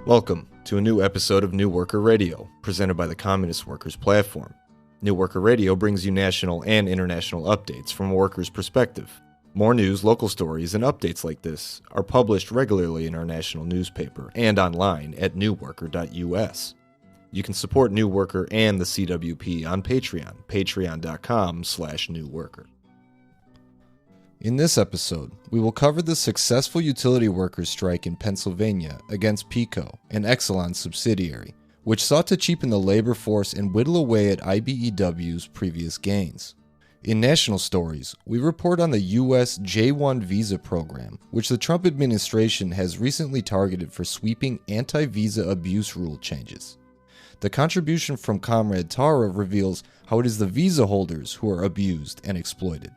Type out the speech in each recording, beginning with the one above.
Welcome to a new episode of New Worker Radio, presented by the Communist Workers Platform. New Worker Radio brings you national and international updates from a worker's perspective. More news, local stories, and updates like this are published regularly in our national newspaper and online at newworker.us. You can support New Worker and the CWP on Patreon, patreon.com/newworker. In this episode, we will cover the successful utility workers' strike in Pennsylvania against PECO, an Exelon subsidiary, which sought to cheapen the labor force and whittle away at IBEW's previous gains. In national stories, we report on the U.S. J-1 visa program, which the Trump administration has recently targeted for sweeping anti-visa abuse rule changes. The contribution from Comrade Tara reveals how it is the visa holders who are abused and exploited.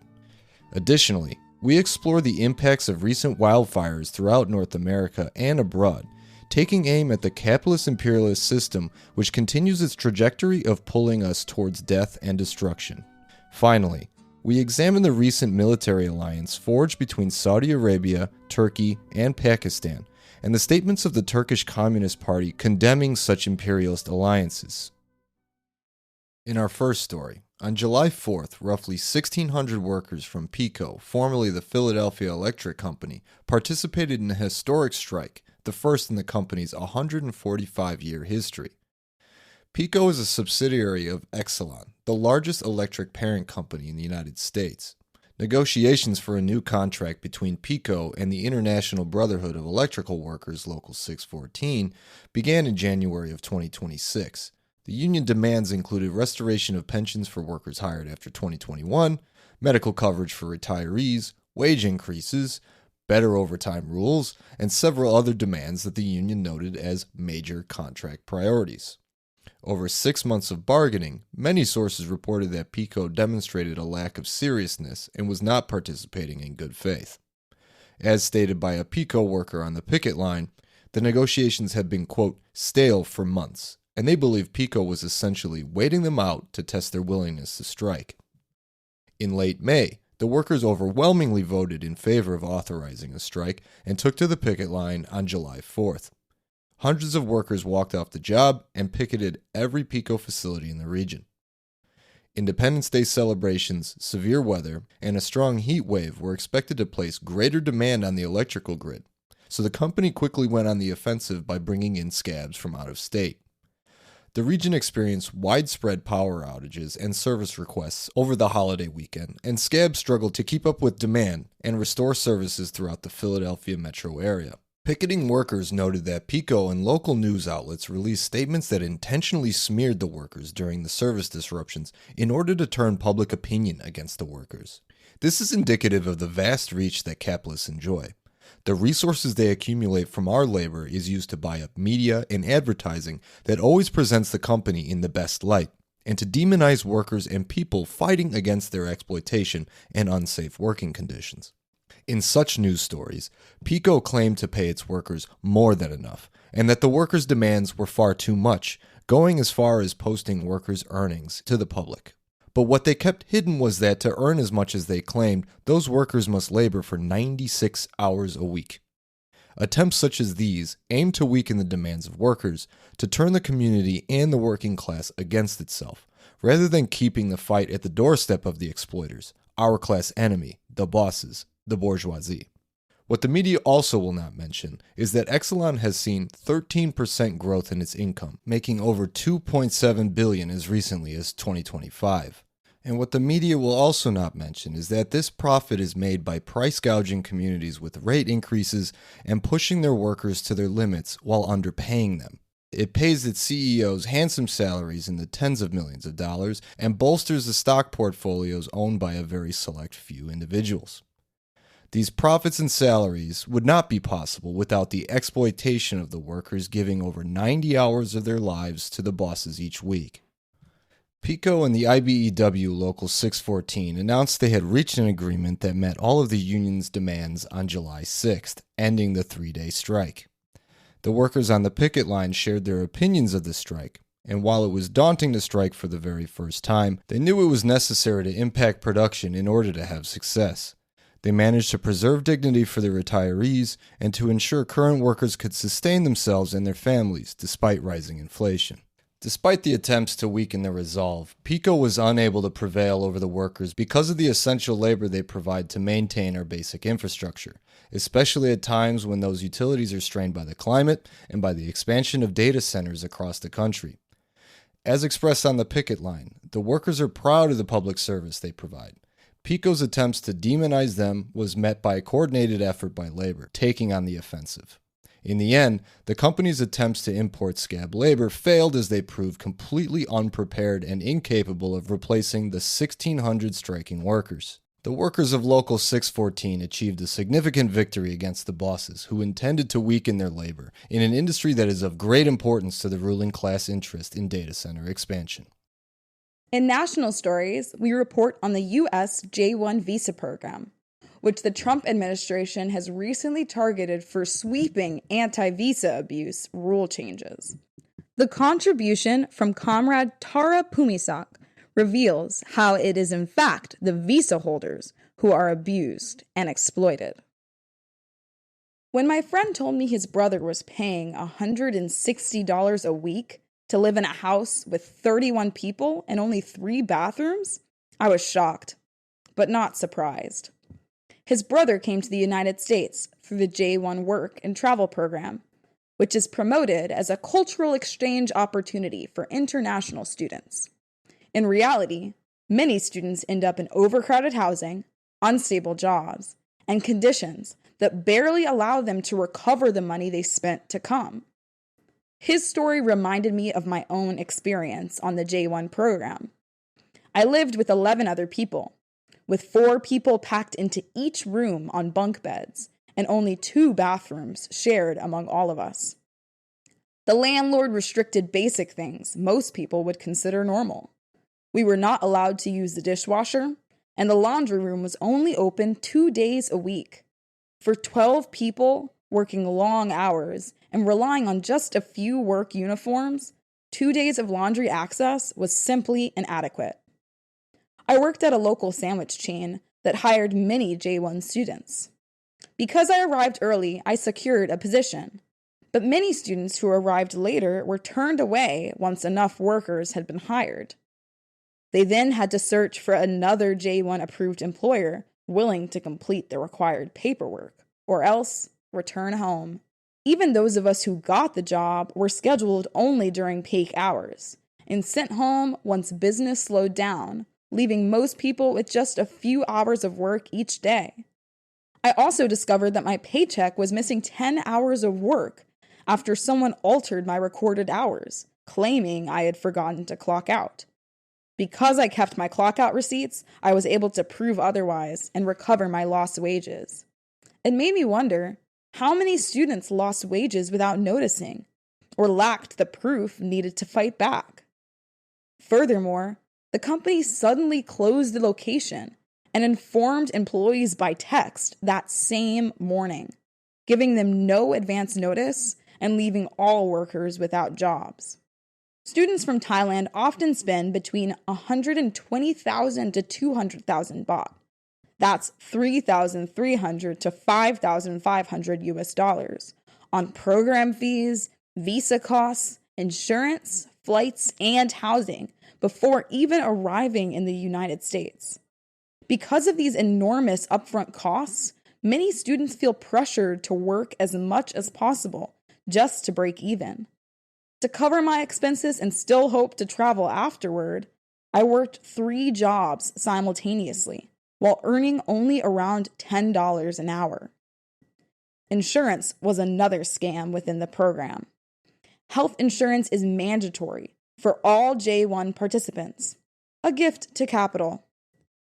Additionally, we explore the impacts of recent wildfires throughout North America and abroad, taking aim at the capitalist imperialist system which continues its trajectory of pulling us towards death and destruction. Finally, we examine the recent military alliance forged between Saudi Arabia, Turkey, and Pakistan, and the statements of the Turkish Communist Party condemning such imperialist alliances. In our first story, on July 4th, roughly 1,600 workers from PECO, formerly the Philadelphia Electric Company, participated in a historic strike, the first in the company's 145-year history. PECO is a subsidiary of Exelon, the largest electric parent company in the United States. Negotiations for a new contract between PECO and the International Brotherhood of Electrical Workers Local 614 began in January of 2026. The union demands included restoration of pensions for workers hired after 2021, medical coverage for retirees, wage increases, better overtime rules, and several other demands that the union noted as major contract priorities. Over 6 months of bargaining, many sources reported that PECO demonstrated a lack of seriousness and was not participating in good faith. As stated by a PECO worker on the picket line, the negotiations had been, quote, stale for months, and they believe PECO was essentially waiting them out to test their willingness to strike. In late May, the workers overwhelmingly voted in favor of authorizing a strike and took to the picket line on July 4th. Hundreds of workers walked off the job and picketed every PECO facility in the region. Independence Day celebrations, severe weather, and a strong heat wave were expected to place greater demand on the electrical grid, so the company quickly went on the offensive by bringing in scabs from out of state. The region experienced widespread power outages and service requests over the holiday weekend, and scabs struggled to keep up with demand and restore services throughout the Philadelphia metro area. Picketing workers noted that PECO and local news outlets released statements that intentionally smeared the workers during the service disruptions in order to turn public opinion against the workers. This is indicative of the vast reach that capitalists enjoy. The resources they accumulate from our labor is used to buy up media and advertising that always presents the company in the best light, and to demonize workers and people fighting against their exploitation and unsafe working conditions. In such news stories, PECO claimed to pay its workers more than enough, and that the workers' demands were far too much, going as far as posting workers' earnings to the public. But what they kept hidden was that to earn as much as they claimed, those workers must labor for 96 hours a week. Attempts such as these aim to weaken the demands of workers, to turn the community and the working class against itself, rather than keeping the fight at the doorstep of the exploiters, our class enemy, the bosses, the bourgeoisie. What the media also will not mention is that Exelon has seen 13% growth in its income, making over $2.7 billion as recently as 2025. And what the media will also not mention is that this profit is made by price gouging communities with rate increases and pushing their workers to their limits while underpaying them. It pays its CEOs handsome salaries in the tens of millions of dollars and bolsters the stock portfolios owned by a very select few individuals. These profits and salaries would not be possible without the exploitation of the workers giving over 90 hours of their lives to the bosses each week. PECO and the IBEW Local 614 announced they had reached an agreement that met all of the union's demands on July 6th, ending the 3-day strike. The workers on the picket line shared their opinions of the strike, and while it was daunting to strike for the very first time, they knew it was necessary to impact production in order to have success. They managed to preserve dignity for the retirees and to ensure current workers could sustain themselves and their families despite rising inflation. Despite the attempts to weaken their resolve, PECO was unable to prevail over the workers because of the essential labor they provide to maintain our basic infrastructure, especially at times when those utilities are strained by the climate and by the expansion of data centers across the country. As expressed on the picket line, the workers are proud of the public service they provide. PECO's attempts to demonize them was met by a coordinated effort by labor, taking on the offensive. In the end, the company's attempts to import scab labor failed as they proved completely unprepared and incapable of replacing the 1,600 striking workers. The workers of Local 614 achieved a significant victory against the bosses who intended to weaken their labor in an industry that is of great importance to the ruling class interest in data center expansion. In national stories, we report on the U.S. J-1 visa program, which the Trump administration has recently targeted for sweeping anti-visa abuse rule changes. The contribution from Comrade Tara Pumisak reveals how it is in fact the visa holders who are abused and exploited. When my friend told me his brother was paying $160 a week to live in a house with 31 people and only 3 bathrooms, I was shocked, but not surprised. His brother came to the United States through the J-1 Work and Travel Program, which is promoted as a cultural exchange opportunity for international students. In reality, many students end up in overcrowded housing, unstable jobs, and conditions that barely allow them to recover the money they spent to come. His story reminded me of my own experience on the J-1 program. I lived with 11 other people, with 4 people packed into each room on bunk beds and only 2 bathrooms shared among all of us. The landlord restricted basic things most people would consider normal. We were not allowed to use the dishwasher, and the laundry room was only open 2 days a week. For 12 people working long hours and relying on just a few work uniforms, 2 days of laundry access was simply inadequate. I worked at a local sandwich chain that hired many J-1 students. Because I arrived early, I secured a position. But many students who arrived later were turned away once enough workers had been hired. They then had to search for another J-1 approved employer willing to complete the required paperwork, or else return home. Even those of us who got the job were scheduled only during peak hours and sent home once business slowed down, leaving most people with just a few hours of work each day. I also discovered that my paycheck was missing 10 hours of work after someone altered my recorded hours, claiming I had forgotten to clock out. Because I kept my clock-out receipts, I was able to prove otherwise and recover my lost wages. It made me wonder, how many students lost wages without noticing, or lacked the proof needed to fight back? Furthermore, the company suddenly closed the location and informed employees by text that same morning, giving them no advance notice and leaving all workers without jobs. Students from Thailand often spend between 120,000 to 200,000 baht. That's 3,300 to 5,500 US dollars on program fees, visa costs, insurance, flights, and housing before even arriving in the United States. Because of these enormous upfront costs, many students feel pressured to work as much as possible just to break even. To cover my expenses and still hope to travel afterward, I worked 3 jobs simultaneously, while earning only around $10 an hour. Insurance was another scam within the program. Health insurance is mandatory for all J-1 participants, a gift to capital.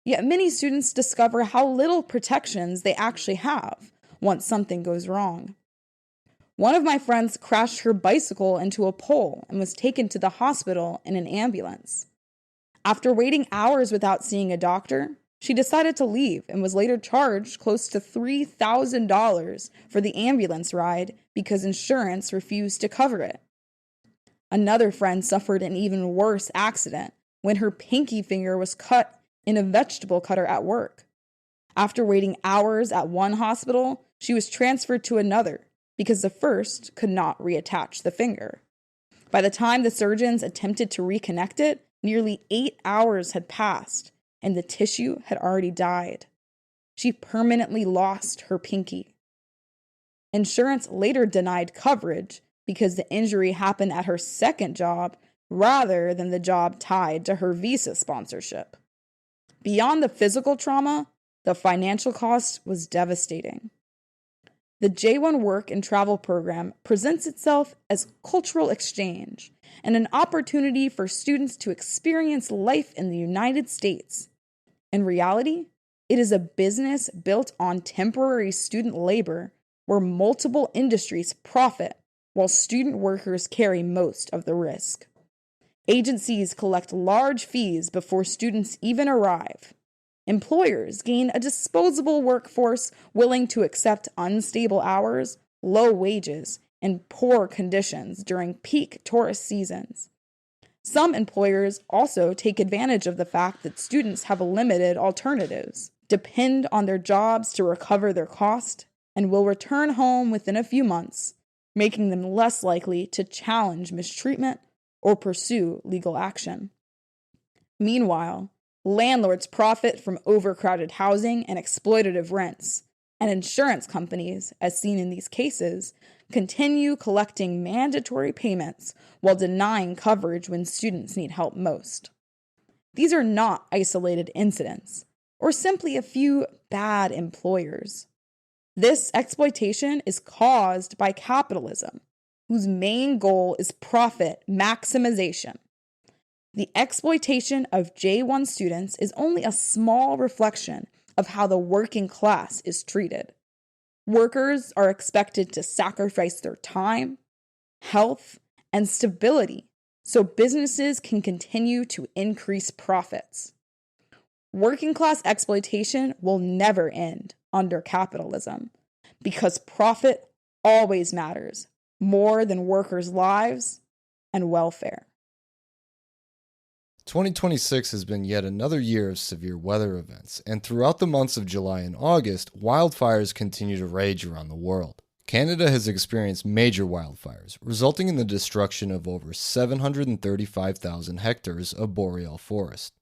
Yet many students discover how little protections they actually have once something goes wrong. One of my friends crashed her bicycle into a pole and was taken to the hospital in an ambulance. After waiting hours without seeing a doctor, she decided to leave and was later charged close to $3,000 for the ambulance ride because insurance refused to cover it. Another friend suffered an even worse accident when her pinky finger was cut in a vegetable cutter at work. After waiting hours at one hospital, she was transferred to another because the first could not reattach the finger. By the time the surgeons attempted to reconnect it, nearly 8 hours had passed and the tissue had already died. She permanently lost her pinky. Insurance later denied coverage because the injury happened at her second job rather than the job tied to her visa sponsorship. Beyond the physical trauma, the financial cost was devastating. The J1 Work and Travel Program presents itself as cultural exchange and an opportunity for students to experience life in the United States. In reality, it is a business built on temporary student labor where multiple industries profit while student workers carry most of the risk. Agencies collect large fees before students even arrive. Employers gain a disposable workforce willing to accept unstable hours, low wages, and poor conditions during peak tourist seasons. Some employers also take advantage of the fact that students have limited alternatives, depend on their jobs to recover their cost, and will return home within a few months, making them less likely to challenge mistreatment or pursue legal action. Meanwhile, landlords profit from overcrowded housing and exploitative rents, and insurance companies, as seen in these cases, continue collecting mandatory payments while denying coverage when students need help most. These are not isolated incidents, or simply a few bad employers. This exploitation is caused by capitalism, whose main goal is profit maximization. The exploitation of J1 students is only a small reflection of how the working class is treated. Workers are expected to sacrifice their time, health, and stability so businesses can continue to increase profits. Working class exploitation will never end under capitalism because profit always matters more than workers' lives and welfare. 2026 has been yet another year of severe weather events, and throughout the months of July and August, wildfires continue to rage around the world. Canada has experienced major wildfires, resulting in the destruction of over 735,000 hectares of boreal forest.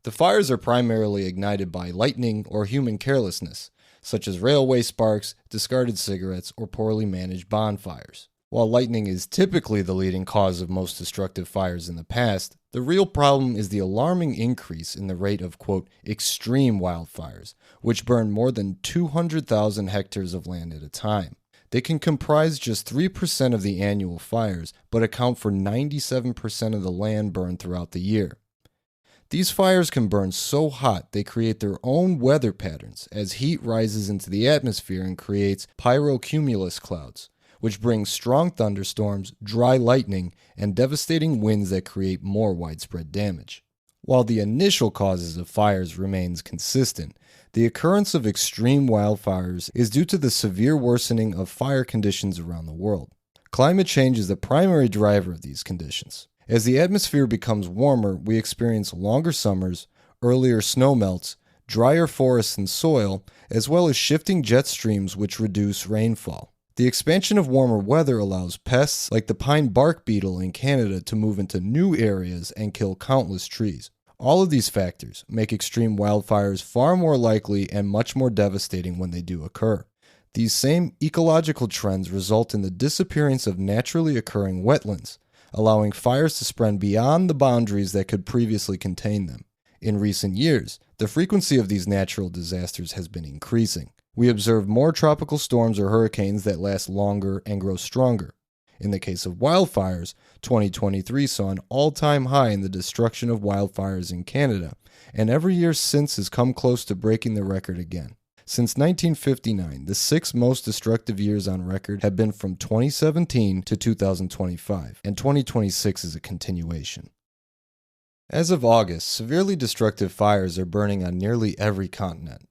The fires are primarily ignited by lightning or human carelessness, such as railway sparks, discarded cigarettes, or poorly managed bonfires. While lightning is typically the leading cause of most destructive fires in the past, the real problem is the alarming increase in the rate of, quote, extreme wildfires, which burn more than 200,000 hectares of land at a time. They can comprise just 3% of the annual fires, but account for 97% of the land burned throughout the year. These fires can burn so hot they create their own weather patterns as heat rises into the atmosphere and creates pyrocumulus clouds, which brings strong thunderstorms, dry lightning, and devastating winds that create more widespread damage. While the initial causes of fires remains consistent, the occurrence of extreme wildfires is due to the severe worsening of fire conditions around the world. Climate change is the primary driver of these conditions. As the atmosphere becomes warmer, we experience longer summers, earlier snowmelts, drier forests and soil, as well as shifting jet streams which reduce rainfall. The expansion of warmer weather allows pests like the pine bark beetle in Canada to move into new areas and kill countless trees. All of these factors make extreme wildfires far more likely and much more devastating when they do occur. These same ecological trends result in the disappearance of naturally occurring wetlands, allowing fires to spread beyond the boundaries that could previously contain them. In recent years, the frequency of these natural disasters has been increasing. We observe more tropical storms or hurricanes that last longer and grow stronger. In the case of wildfires, 2023 saw an all-time high in the destruction of wildfires in Canada, and every year since has come close to breaking the record again. Since 1959, the 6 most destructive years on record have been from 2017 to 2025, and 2026 is a continuation. As of August, severely destructive fires are burning on nearly every continent.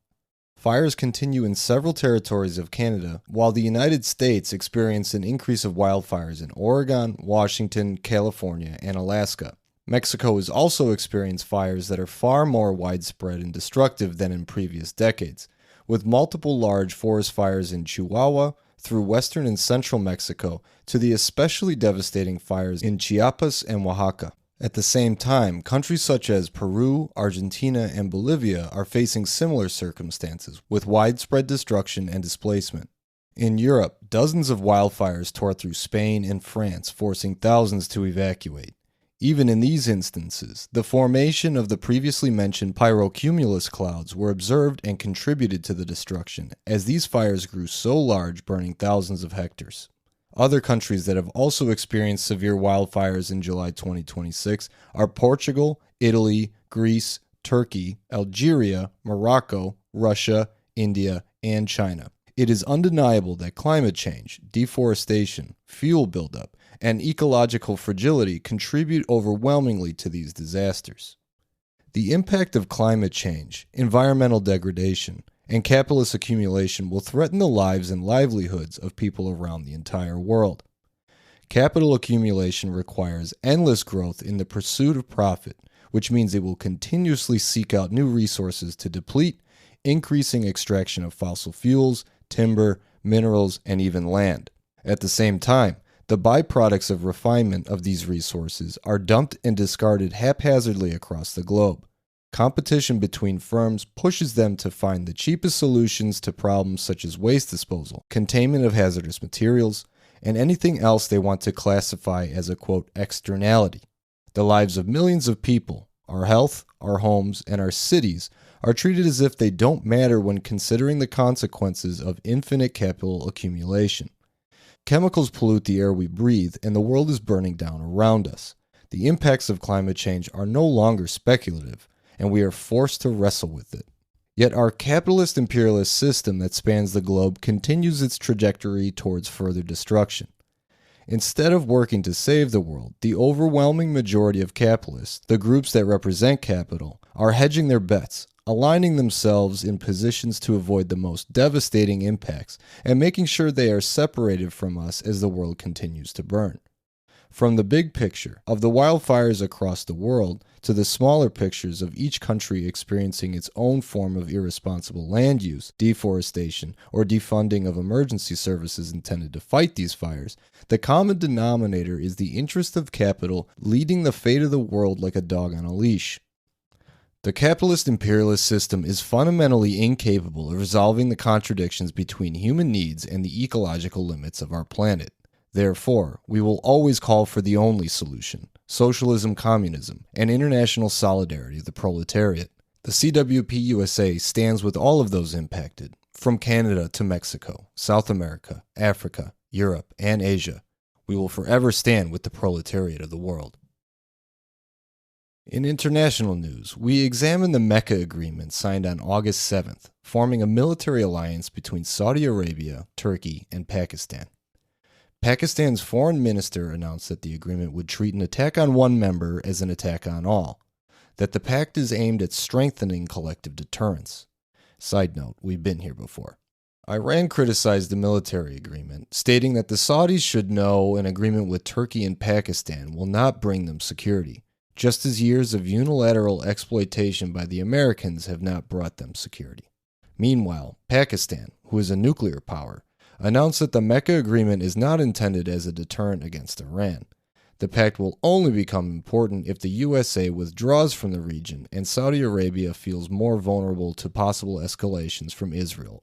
Fires continue in several territories of Canada, while the United States experienced an increase of wildfires in Oregon, Washington, California, and Alaska. Mexico has also experienced fires that are far more widespread and destructive than in previous decades, with multiple large forest fires in Chihuahua, through western and central Mexico, to the especially devastating fires in Chiapas and Oaxaca. At the same time, countries such as Peru, Argentina, and Bolivia are facing similar circumstances, with widespread destruction and displacement. In Europe, dozens of wildfires tore through Spain and France, forcing thousands to evacuate. Even in these instances, the formation of the previously mentioned pyrocumulus clouds were observed and contributed to the destruction, as these fires grew so large, burning thousands of hectares. Other countries that have also experienced severe wildfires in July 2026 are Portugal, Italy, Greece, Turkey, Algeria, Morocco, Russia, India, and China. It is undeniable that climate change, deforestation, fuel buildup, and ecological fragility contribute overwhelmingly to these disasters. The impact of climate change, environmental degradation, and capitalist accumulation will threaten the lives and livelihoods of people around the entire world. Capital accumulation requires endless growth in the pursuit of profit, which means it will continuously seek out new resources to deplete, increasing extraction of fossil fuels, timber, minerals, and even land. At the same time, the byproducts of refinement of these resources are dumped and discarded haphazardly across the globe. Competition between firms pushes them to find the cheapest solutions to problems such as waste disposal, containment of hazardous materials, and anything else they want to classify as a, quote, externality. The lives of millions of people, our health, our homes, and our cities are treated as if they don't matter when considering the consequences of infinite capital accumulation. Chemicals pollute the air we breathe, and the world is burning down around us. The impacts of climate change are no longer speculative, and we are forced to wrestle with it. Yet our capitalist imperialist system that spans the globe continues its trajectory towards further destruction. Instead of working to save the world, the overwhelming majority of capitalists, the groups that represent capital, are hedging their bets, aligning themselves in positions to avoid the most devastating impacts, and making sure they are separated from us as the world continues to burn. From the big picture of the wildfires across the world to the smaller pictures of each country experiencing its own form of irresponsible land use, deforestation, or defunding of emergency services intended to fight these fires, the common denominator is the interest of capital leading the fate of the world like a dog on a leash. The capitalist imperialist system is fundamentally incapable of resolving the contradictions between human needs and the ecological limits of our planet. Therefore, we will always call for the only solution: socialism, communism, and international solidarity of the proletariat. The CWP USA stands with all of those impacted, from Canada to Mexico, South America, Africa, Europe, and Asia. We will forever stand with the proletariat of the world. In international news, we examine the Mecca Agreement signed on August 7th, forming a military alliance between Saudi Arabia, Turkey, and Pakistan. Pakistan's foreign minister announced that the agreement would treat an attack on one member as an attack on all, that the pact is aimed at strengthening collective deterrence. Side note, we've been here before. Iran criticized the military agreement, stating that the Saudis should know an agreement with Turkey and Pakistan will not bring them security, just as years of unilateral exploitation by the Americans have not brought them security. Meanwhile, Pakistan, who is a nuclear power, announced that the Mecca Agreement is not intended as a deterrent against Iran. The pact will only become important if the USA withdraws from the region and Saudi Arabia feels more vulnerable to possible escalations from Israel.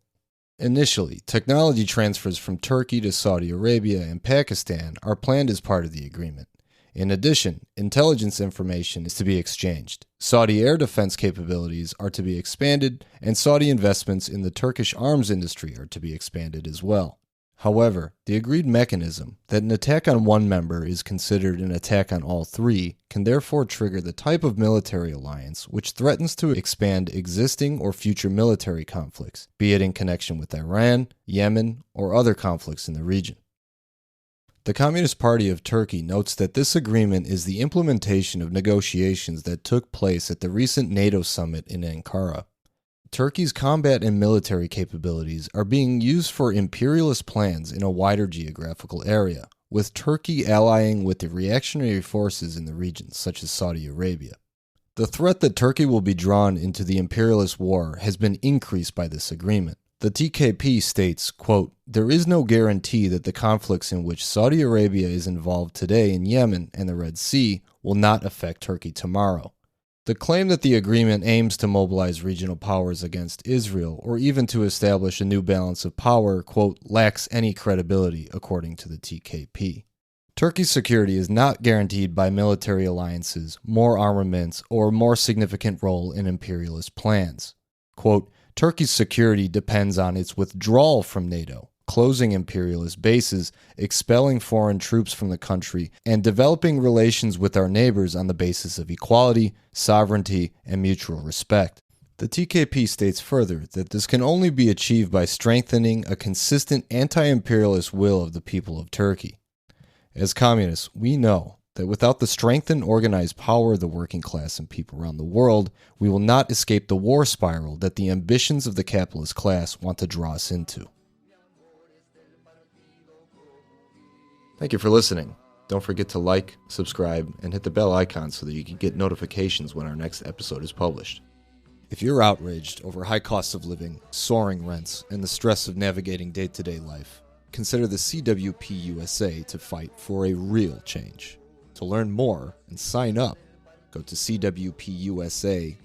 Initially, technology transfers from Turkey to Saudi Arabia and Pakistan are planned as part of the agreement. In addition, intelligence information is to be exchanged. Saudi air defense capabilities are to be expanded, and Saudi investments in the Turkish arms industry are to be expanded as well. However, the agreed mechanism that an attack on one member is considered an attack on all three can therefore trigger the type of military alliance which threatens to expand existing or future military conflicts, be it in connection with Iran, Yemen, or other conflicts in the region. The Communist Party of Turkey notes that this agreement is the implementation of negotiations that took place at the recent NATO summit in Ankara. Turkey's combat and military capabilities are being used for imperialist plans in a wider geographical area, with Turkey allying with the reactionary forces in the region, such as Saudi Arabia. The threat that Turkey will be drawn into the imperialist war has been increased by this agreement. The TKP states, quote, "There is no guarantee that the conflicts in which Saudi Arabia is involved today in Yemen and the Red Sea will not affect Turkey tomorrow." The claim that the agreement aims to mobilize regional powers against Israel or even to establish a new balance of power, quote, "lacks any credibility," according to the TKP. Turkey's security is not guaranteed by military alliances, more armaments, or a more significant role in imperialist plans. Quote, "Turkey's security depends on its withdrawal from NATO, closing imperialist bases, expelling foreign troops from the country, and developing relations with our neighbors on the basis of equality, sovereignty, and mutual respect." The TKP states further that this can only be achieved by strengthening a consistent anti-imperialist will of the people of Turkey. As communists, we know that without the strength and organized power of the working class and people around the world, we will not escape the war spiral that the ambitions of the capitalist class want to draw us into. Thank you for listening. Don't forget to like, subscribe, and hit the bell icon so that you can get notifications when our next episode is published. If you're outraged over high costs of living, soaring rents, and the stress of navigating day-to-day life, consider the CWP USA to fight for a real change. To learn more and sign up, go to cwpusa.org.